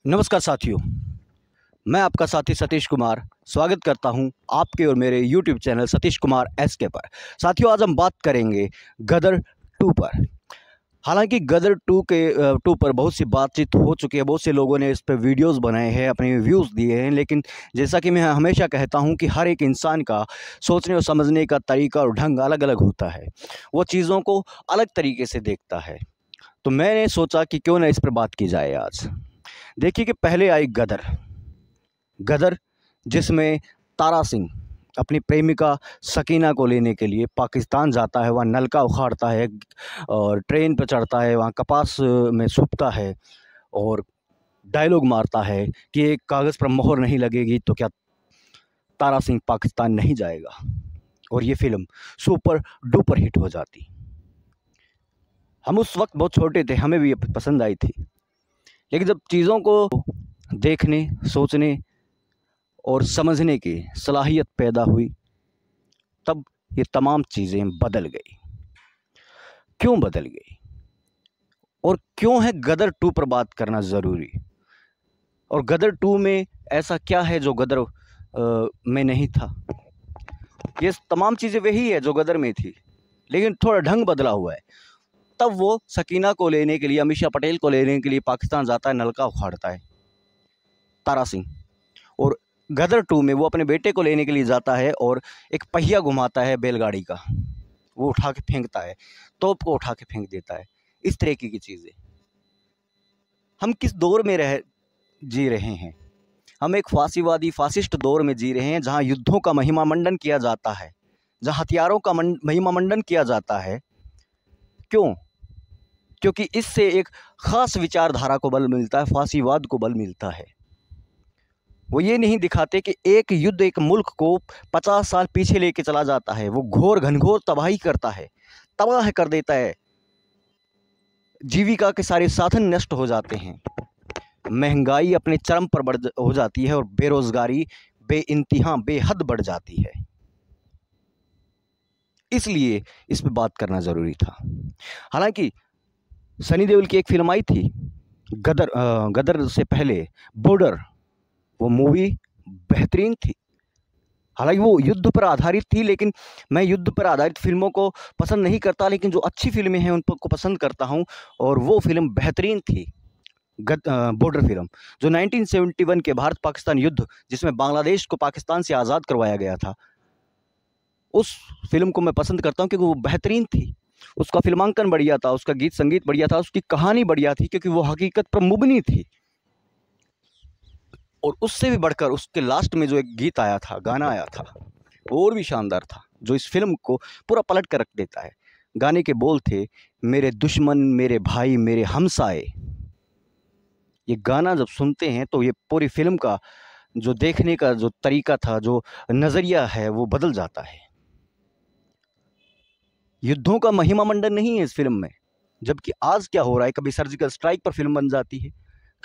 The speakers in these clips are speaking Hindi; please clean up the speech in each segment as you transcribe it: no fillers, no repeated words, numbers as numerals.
नमस्कार साथियों, मैं आपका साथी सतीश कुमार स्वागत करता हूं आपके और मेरे YouTube channel Satish Kumar SK पर। साथियों, आज हम बात करेंगे गदर 2 पर। हालांकि गदर 2 पर बहुत सी बातचीत हो चुकी है, बहुत से लोगों ने इस पर वीडियोस बनाए हैं, अपने व्यूज़ दिए हैं, लेकिन जैसा कि मैं हमेशा कहता हूं कि हर एक इंसान का सोचने और समझने का तरीका और ढंग अलग अलग होता है। वो चीज़ों को अलग तरीके से देखता है। तो मैंने सोचा कि क्यों ना इस पर बात की जाए आज। देखिए कि पहले आई गदर। गदर जिसमें तारा सिंह अपनी प्रेमिका सकीना को लेने के लिए पाकिस्तान जाता है, वहाँ नलका उखाड़ता है और ट्रेन पर चढ़ता है, वहाँ कपास में छुपता है और डायलॉग मारता है कि एक कागज़ पर मोहर नहीं लगेगी तो क्या तारा सिंह पाकिस्तान नहीं जाएगा। और ये फिल्म सुपर डुपर हिट हो जाती। हम उस वक्त बहुत छोटे थे, हमें भी ये पसंद आई थी, लेकिन जब चीज़ों को देखने, सोचने और समझने की सलाहियत पैदा हुई, तब ये तमाम चीज़ें बदल गई। क्यों बदल गई और क्यों है गदर 2 पर बात करना ज़रूरी? और गदर 2 में ऐसा क्या है जो गदर में नहीं था? ये तमाम चीज़ें वही है जो गदर में थी, लेकिन थोड़ा ढंग बदला हुआ है। तब वो सकीना को लेने के लिए, अमीषा पटेल को लेने के लिए पाकिस्तान जाता है, नलका उखाड़ता है तारा सिंह। और गदर 2 में वो अपने बेटे को लेने के लिए जाता है और एक पहिया घुमाता है बैलगाड़ी का, वो उठा के फेंकता है, तोप को उठा के फेंक देता है। इस तरीके की चीज़ें। हम किस दौर में जी रहे हैं? हम एक फासीवादी फासिस्ट दौर में जी रहे हैं, जहाँ युद्धों का महिमा मंडन किया जाता है, जहाँ हथियारों का महिमा मंडन किया जाता है। क्यों? क्योंकि इससे एक ख़ास विचारधारा को बल मिलता है, फासीवाद को बल मिलता है। वो ये नहीं दिखाते कि एक युद्ध एक मुल्क को 50 साल पीछे लेके चला जाता है, वो घोर घनघोर तबाही करता है, तबाह कर देता है, जीविका के सारे साधन नष्ट हो जाते हैं, महंगाई अपने चरम पर हो जाती है और बेरोजगारी बेइंतहा बेहद बढ़ जाती है। इसलिए इस पे बात करना ज़रूरी था। हालांकि सनी देओल की एक फिल्म आई थी गदर से पहले, बॉर्डर। वो मूवी बेहतरीन थी। हालांकि वो युद्ध पर आधारित थी, लेकिन मैं युद्ध पर आधारित फिल्मों को पसंद नहीं करता, लेकिन जो अच्छी फिल्में हैं उन को पसंद करता हूं, और वो फिल्म बेहतरीन थी। बॉर्डर फिल्म जो 1971 के भारत पाकिस्तान युद्ध, जिसमें बांग्लादेश को पाकिस्तान से आज़ाद करवाया गया था, उस फिल्म को मैं पसंद करता हूं क्योंकि वो बेहतरीन थी। उसका फिल्मांकन बढ़िया था, उसका गीत संगीत बढ़िया था, उसकी कहानी बढ़िया थी, क्योंकि वो हकीकत पर मुबनी थी। और उससे भी बढ़कर उसके लास्ट में जो एक गीत आया था, गाना आया था, वो और भी शानदार था, जो इस फिल्म को पूरा पलट कर रख देता है। गाने के बोल थे, मेरे दुश्मन मेरे भाई मेरे हमसाए। ये गाना जब सुनते हैं तो ये पूरी फिल्म का जो देखने का जो तरीका था, जो नज़रिया है, वो बदल जाता है। युद्धों का महिमा मंडन नहीं है इस फिल्म में, जबकि आज क्या हो रहा है, कभी सर्जिकल स्ट्राइक पर फिल्म बन जाती है,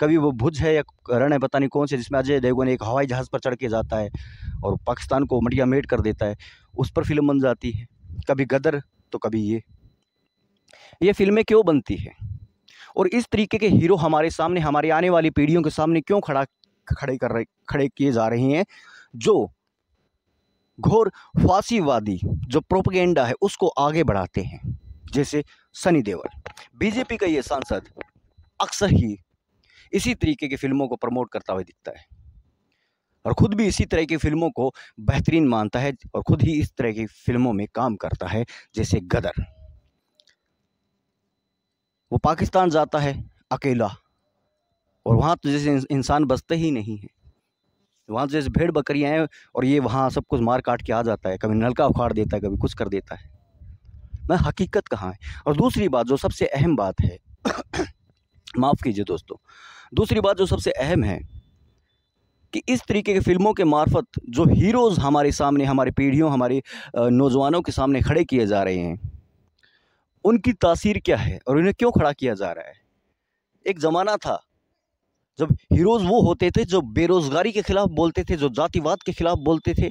कभी वो भुज है या रण है, पता नहीं कौन से, जिसमें अजय देवगन एक हवाई जहाज़ पर चढ़ के जाता है और पाकिस्तान को मटिया मेट कर देता है, उस पर फिल्म बन जाती है। कभी गदर तो कभी ये फिल्में क्यों बनती है? और इस तरीके के हीरो हमारे सामने, हमारी आने वाली पीढ़ियों के सामने क्यों खड़े किए जा रहे हैं, जो घोर फासीवादी जो प्रोपेगेंडा है उसको आगे बढ़ाते हैं। जैसे सनी देओल, बीजेपी का ये सांसद अक्सर ही इसी तरीके की फिल्मों को प्रमोट करता हुआ दिखता है, और खुद भी इसी तरह की फिल्मों को बेहतरीन मानता है, और खुद ही इस तरह की फिल्मों में काम करता है। जैसे गदर, वो पाकिस्तान जाता है अकेला, और वहाँ तो जैसे इंसान बसते ही नहीं हैं, वहाँ तो जैसे भेड़ बकरियाँ हैं, और ये वहाँ सब कुछ मार काट के आ जाता है, कभी नलका उखाड़ देता है, कभी कुछ कर देता है। मैं हकीकत कहाँ है? और दूसरी बात जो सबसे अहम बात है माफ़ कीजिए दोस्तों, दूसरी बात जो सबसे अहम है कि इस तरीके की फ़िल्मों के मार्फत जो हीरोज़ हमारे सामने, हमारी पीढ़ियों, हमारे नौजवानों के सामने खड़े किए जा रहे हैं, उनकी तासीर क्या है और उन्हें क्यों खड़ा किया जा रहा है? एक ज़माना था जब हीरोज़ वो होते थे जो बेरोज़गारी के ख़िलाफ़ बोलते थे, जो जातिवाद के ख़िलाफ़ बोलते थे,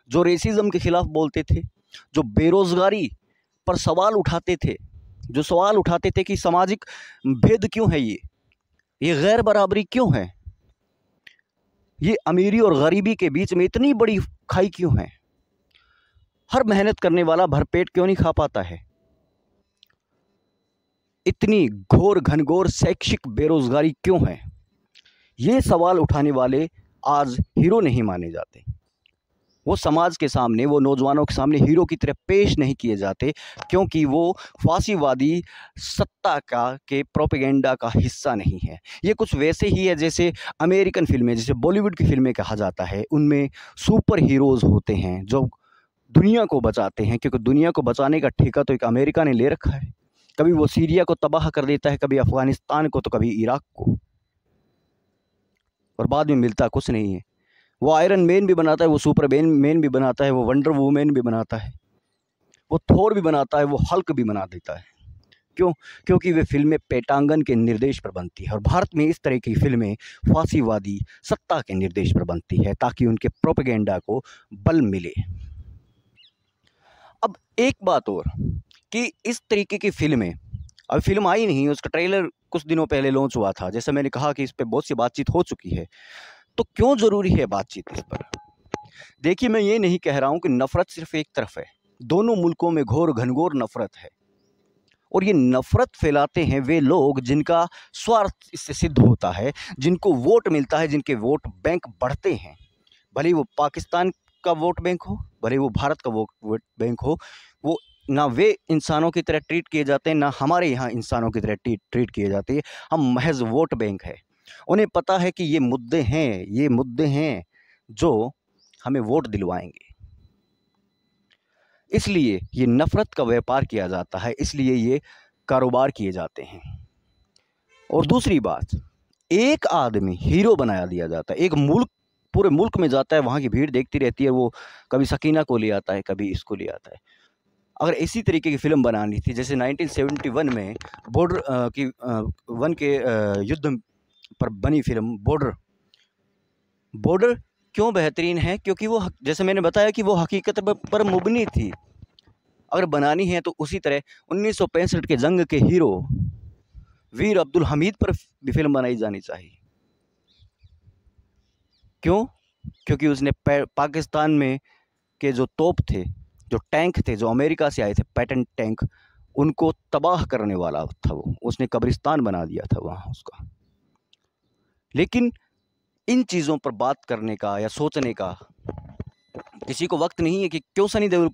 जो रेसिज़्म के ख़िलाफ़ बोलते थे, जो बेरोज़गारी पर सवाल उठाते थे, जो सवाल उठाते थे कि सामाजिक भेद क्यों है ये गैर बराबरी क्यों है? ये अमीरी और गरीबी के बीच में इतनी बड़ी खाई क्यों है? हर मेहनत करने वाला भरपेट क्यों नहीं खा पाता है? इतनी घोर घनघोर शैक्षिक बेरोजगारी क्यों है? ये सवाल उठाने वाले आज हीरो नहीं माने जाते। वो समाज के सामने, वो नौजवानों के सामने हीरो की तरह पेश नहीं किए जाते, क्योंकि वो फांसीवादी सत्ता का के प्रोपेगेंडा का हिस्सा नहीं है। ये कुछ वैसे ही है जैसे अमेरिकन फिल्में, जैसे बॉलीवुड की फिल्में कहा जाता है, उनमें सुपर हीरोज़ होते हैं जो दुनिया को बचाते हैं, क्योंकि दुनिया को बचाने का ठेका तो एक अमेरिका ने ले रखा है। कभी वो सीरिया को तबाह कर देता है, कभी अफ़गानिस्तान को, तो कभी इराक को, और बाद में मिलता कुछ नहीं है। वो आयरन मैन भी बनाता है, वो सुपर मैन भी बनाता है, वो वंडर वूमेन भी बनाता है, वो थोर भी बनाता है, वो हल्क भी बना देता है। क्यों? क्योंकि वे फिल्में पेटांगन के निर्देश पर बनती है, और भारत में इस तरह की फिल्में फांसीवादी सत्ता के निर्देश पर बनती है, ताकि उनके प्रोपेगेंडा को बल मिले। अब एक बात और, कि इस तरीके की फिल्में, अब फिल्म आई नहीं, उसका ट्रेलर कुछ दिनों पहले लॉन्च हुआ था। जैसे मैंने कहा कि इस पर बहुत सी बातचीत हो चुकी है, तो क्यों ज़रूरी है बातचीत इस पर? देखिए, मैं ये नहीं कह रहा हूँ कि नफ़रत सिर्फ एक तरफ है। दोनों मुल्कों में घोर घनघोर नफ़रत है, और ये नफ़रत फैलाते हैं वे लोग जिनका स्वार्थ इससे सिद्ध होता है, जिनको वोट मिलता है, जिनके वोट बैंक बढ़ते हैं। भले वो पाकिस्तान का वोट बैंक हो, भले वो भारत का वोट बैंक हो, वो ना वे इंसानों की तरह ट्रीट किए जाते हैं, ना हमारे यहाँ इंसानों की तरह ट्रीट किए जाते हैं। हम महज वोट बैंक है। उन्हें पता है कि ये मुद्दे हैं जो हमें वोट दिलवाएंगे, इसलिए ये नफ़रत का व्यापार किया जाता है, इसलिए ये कारोबार किए जाते हैं। और दूसरी बात, एक आदमी हीरो बनाया दिया जाता है, एक मुल्क पूरे मुल्क में जाता है, वहाँ की भीड़ देखती रहती है, वो कभी सकीना को ले आता है, कभी इसको ले आता है। अगर इसी तरीके की फ़िल्म बनानी थी, जैसे 1971 में बॉर्डर वन के युद्ध पर बनी फिल्म बॉर्डर क्यों बेहतरीन है? क्योंकि वो जैसे मैंने बताया कि वो हकीकत पर मुबनी थी। अगर बनानी है तो उसी तरह 1965 के जंग के हीरो वीर अब्दुल हमीद पर भी फिल्म बनाई जानी चाहिए। क्यों? क्योंकि उसने पाकिस्तान में के जो तोप थे, जो टैंक थे, जो अमेरिका से आए थे पैटर्न टैंक, उनको तबाह करने वाला था वो। उसने कब्रिस्तान बना दिया था वहाँ उसका। लेकिन इन चीज़ों पर बात करने का या सोचने का किसी को वक्त नहीं है कि क्यों सनी देओल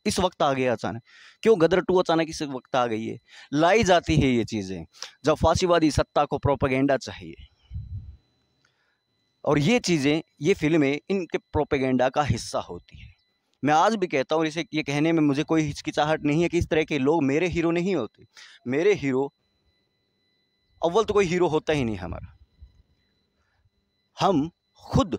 इस वक्त आ गया अचानक, क्यों गदर 2 अचानक इस वक्त आ गई है। लाई जाती है ये चीज़ें जब फांसीवादी सत्ता को प्रोपेगेंडा चाहिए, और ये चीज़ें, ये फिल्में इनके प्रोपेगेंडा का हिस्सा होती है। मैं आज भी कहता हूँ, इसे ये कहने में मुझे कोई हिचकिचाहट नहीं है कि इस तरह के लोग मेरे हीरो नहीं होते। मेरे हीरो, अव्वल तो कोई हीरो होता ही नहीं हमारा। हम खुद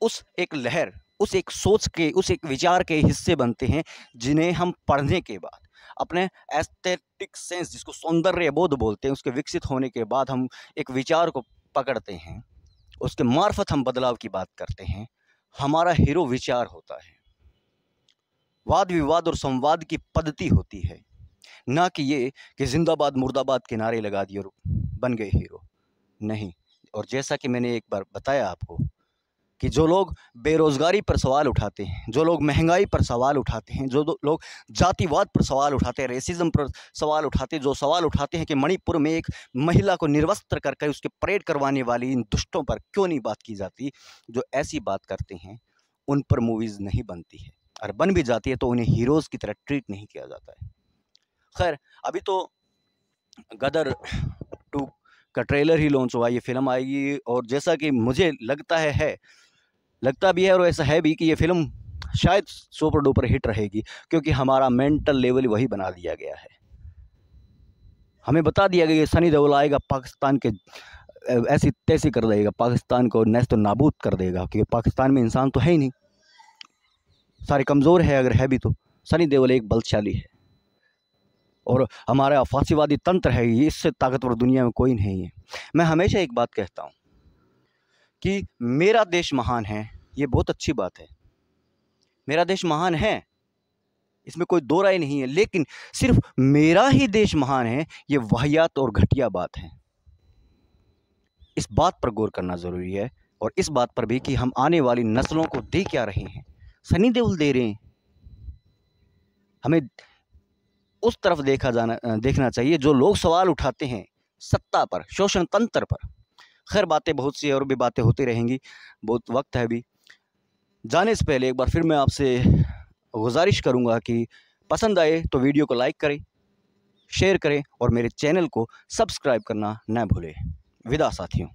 उस एक लहर, उस एक सोच के, उस एक विचार के हिस्से बनते हैं, जिन्हें हम पढ़ने के बाद अपने एस्थेटिक सेंस, जिसको सौंदर्य बोध बोलते हैं, उसके विकसित होने के बाद हम एक विचार को पकड़ते हैं, उसके मार्फत हम बदलाव की बात करते हैं। हमारा हीरो विचार होता है, वाद विवाद और संवाद की पद्धति होती है, ना कि ये कि जिंदाबाद मुर्दाबाद के नारे लगा दिए और बन गए हीरो। नहीं। और जैसा कि मैंने एक बार बताया आपको कि जो लोग बेरोज़गारी पर सवाल उठाते हैं, जो लोग महंगाई पर सवाल उठाते हैं, जो लोग जातिवाद पर सवाल उठाते हैं, रेसिज्म पर सवाल उठाते हैं, जो सवाल उठाते हैं कि मणिपुर में एक महिला को निर्वस्त्र करके उसके परेड करवाने वाली इन दुष्टों पर क्यों नहीं बात की जाती, जो ऐसी बात करते हैं उन पर मूवीज़ नहीं बनती है, और बन भी जाती है तो उन्हें हीरोज़ की तरह ट्रीट नहीं किया जाता है। खैर, अभी तो गदर 2 का ट्रेलर ही लॉन्च हुआ, ये फिल्म आएगी, और जैसा कि मुझे लगता भी है और ऐसा है भी कि ये फिल्म शायद सुपर डुपर हिट रहेगी, क्योंकि हमारा मेंटल लेवल वही बना दिया गया है। हमें बता दिया गया कि सनी देओल आएगा, पाकिस्तान के ऐसी तैसी कर देगा, पाकिस्तान को नेस्त नाबूद कर देगा, क्योंकि पाकिस्तान में इंसान तो है ही नहीं, सारे कमज़ोर है, अगर है भी तो सनी देओल एक बलशाली है, और हमारा फांसीवादी तंत्र है, ये इससे ताकतवर दुनिया में कोई नहीं है। मैं हमेशा एक बात कहता हूँ कि मेरा देश महान है, ये बहुत अच्छी बात है, मेरा देश महान है, इसमें कोई दो राय नहीं है, लेकिन सिर्फ मेरा ही देश महान है, ये वाहियात और घटिया बात है। इस बात पर गौर करना ज़रूरी है। और इस बात पर भी कि हम आने वाली नस्लों को दे क्या रहे हैं। सनी देओल दे रहे हैं। हमें उस तरफ देखना चाहिए जो लोग सवाल उठाते हैं सत्ता पर, शोषण तंत्र पर। खैर, बातें बहुत सी और भी बातें होती रहेंगी, बहुत वक्त है अभी। जाने से पहले एक बार फिर मैं आपसे गुजारिश करूंगा कि पसंद आए तो वीडियो को लाइक करें, शेयर करें और मेरे चैनल को सब्सक्राइब करना न भूलें। विदा साथियों।